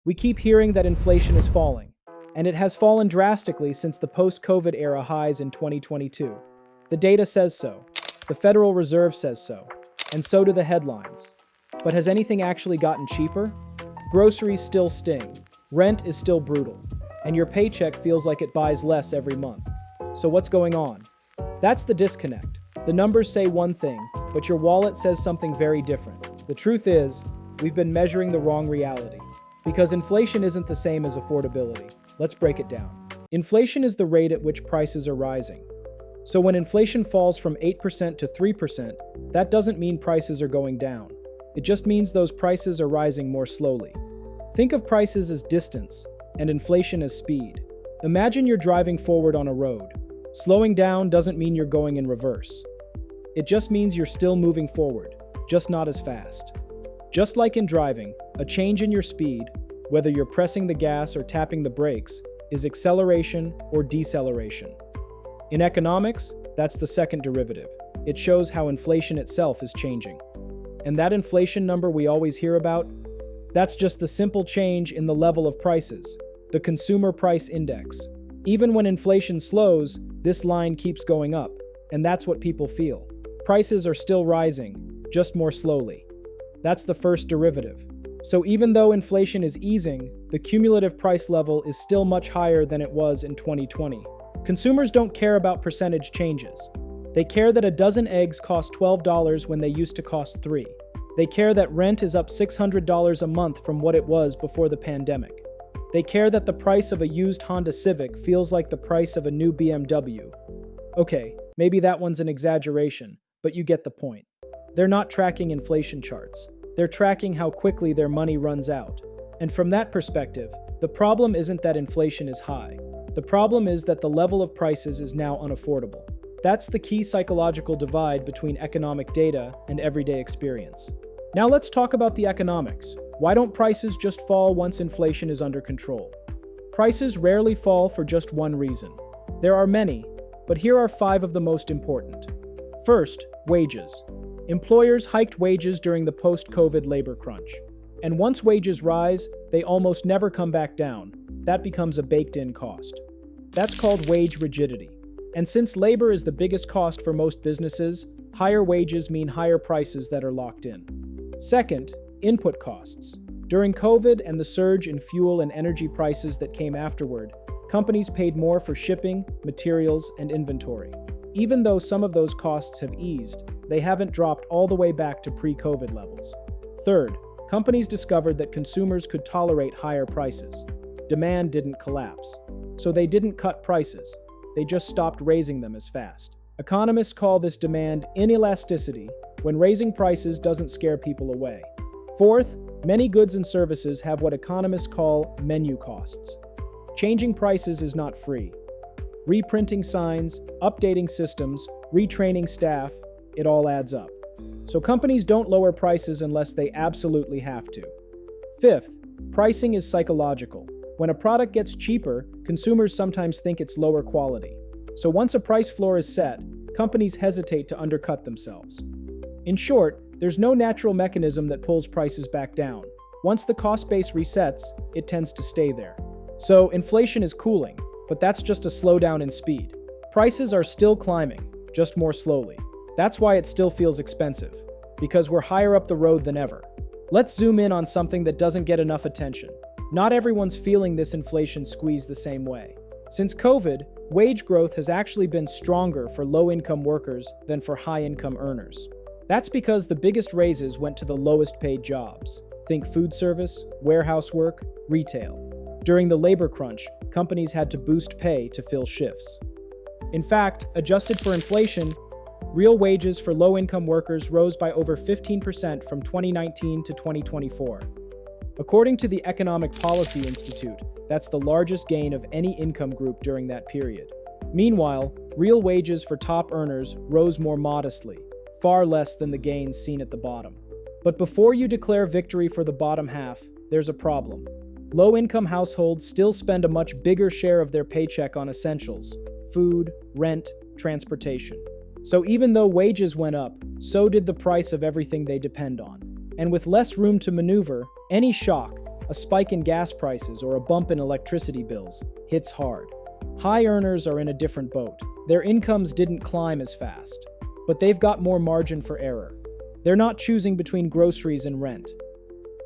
We keep hearing that inflation is falling, and it has fallen drastically since the post-COVID era highs in 2022. The data says so. The Federal Reserve says so. And so do the headlines. But has anything actually gotten cheaper? Groceries still sting. Rent is still brutal. And your paycheck feels like it buys less every month. So what's going on? That's the disconnect. The numbers say one thing, but your wallet says something very different. The truth is, we've been measuring the wrong reality. Because inflation isn't the same as affordability. Let's break it down. Inflation is the rate at which prices are rising. So when inflation falls from 8% to 3%, that doesn't mean prices are going down. It just means those prices are rising more slowly. Think of prices as distance, and inflation as speed. Imagine you're driving forward on a road. Slowing down doesn't mean you're going in reverse. It just means you're still moving forward, just not as fast. Just like in driving, a change in your speed, whether you're pressing the gas or tapping the brakes, is acceleration or deceleration. In economics, that's the second derivative. It shows how inflation itself is changing. And that inflation number we always hear about, that's just the simple change in the level of prices, the consumer price index. Even when inflation slows, this line keeps going up, and that's what people feel. Prices are still rising, just more slowly. That's the first derivative. So even though inflation is easing, the cumulative price level is still much higher than it was in 2020. Consumers don't care about percentage changes. They care that a dozen eggs cost $12 when they used to cost $3. They care that rent is up $600 a month from what it was before the pandemic. They care that the price of a used Honda Civic feels like the price of a new BMW. Okay, maybe that one's an exaggeration, but you get the point. They're not tracking inflation charts. They're tracking how quickly their money runs out. And from that perspective, the problem isn't that inflation is high. The problem is that the level of prices is now unaffordable. That's the key psychological divide between economic data and everyday experience. Now let's talk about the economics. Why don't prices just fall once inflation is under control? Prices rarely fall for just one reason. There are many, but here are 5 of the most important. First, wages. Employers hiked wages during the post-COVID labor crunch. And once wages rise, they almost never come back down. That becomes a baked-in cost. That's called wage rigidity. And since labor is the biggest cost for most businesses, higher wages mean higher prices that are locked in. Second, input costs. During COVID and the surge in fuel and energy prices that came afterward, companies paid more for shipping, materials, and inventory. Even though some of those costs have eased, they haven't dropped all the way back to pre-COVID levels. Third, companies discovered that consumers could tolerate higher prices. Demand didn't collapse. So they didn't cut prices. They just stopped raising them as fast. Economists call this demand inelasticity, when raising prices doesn't scare people away. Fourth, many goods and services have what economists call menu costs. Changing prices is not free. Reprinting signs, updating systems, retraining staff, it all adds up. So companies don't lower prices unless they absolutely have to. Fifth, pricing is psychological. When a product gets cheaper, consumers sometimes think it's lower quality. So once a price floor is set, companies hesitate to undercut themselves. In short, there's no natural mechanism that pulls prices back down. Once the cost base resets, it tends to stay there. So inflation is cooling, but that's just a slowdown in speed. Prices are still climbing, just more slowly. That's why it still feels expensive, because we're higher up the road than ever. Let's zoom in on something that doesn't get enough attention. Not everyone's feeling this inflation squeeze the same way. Since COVID, wage growth has actually been stronger for low-income workers than for high-income earners. That's because the biggest raises went to the lowest paid jobs. Think food service, warehouse work, retail. During the labor crunch, companies had to boost pay to fill shifts. In fact, adjusted for inflation, real wages for low-income workers rose by over 15% from 2019 to 2024. According to the Economic Policy Institute, that's the largest gain of any income group during that period. Meanwhile, real wages for top earners rose more modestly, far less than the gains seen at the bottom. But before you declare victory for the bottom half, there's a problem. Low-income households still spend a much bigger share of their paycheck on essentials: food, rent, transportation. So even though wages went up, so did the price of everything they depend on. And with less room to maneuver, any shock, A spike in gas prices or a bump in electricity bills hits hard. High earners are in a different boat. Their incomes didn't climb as fast, but they've got more margin for error. They're not choosing between groceries and rent,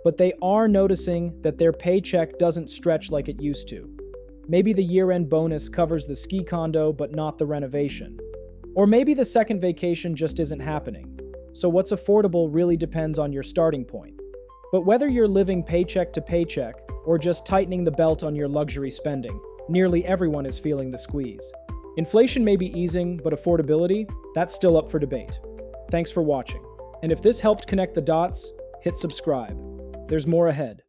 but they are noticing that their paycheck doesn't stretch like it used to. Maybe the year-end bonus covers the ski condo but not the renovation. Or maybe the second vacation just isn't happening. So what's affordable really depends on your starting point. But whether you're living paycheck to paycheck or just tightening the belt on your luxury spending, nearly everyone is feeling the squeeze. Inflation may be easing, but affordability, that's still up for debate. Thanks for watching. And if this helped connect the dots, hit subscribe. There's more ahead.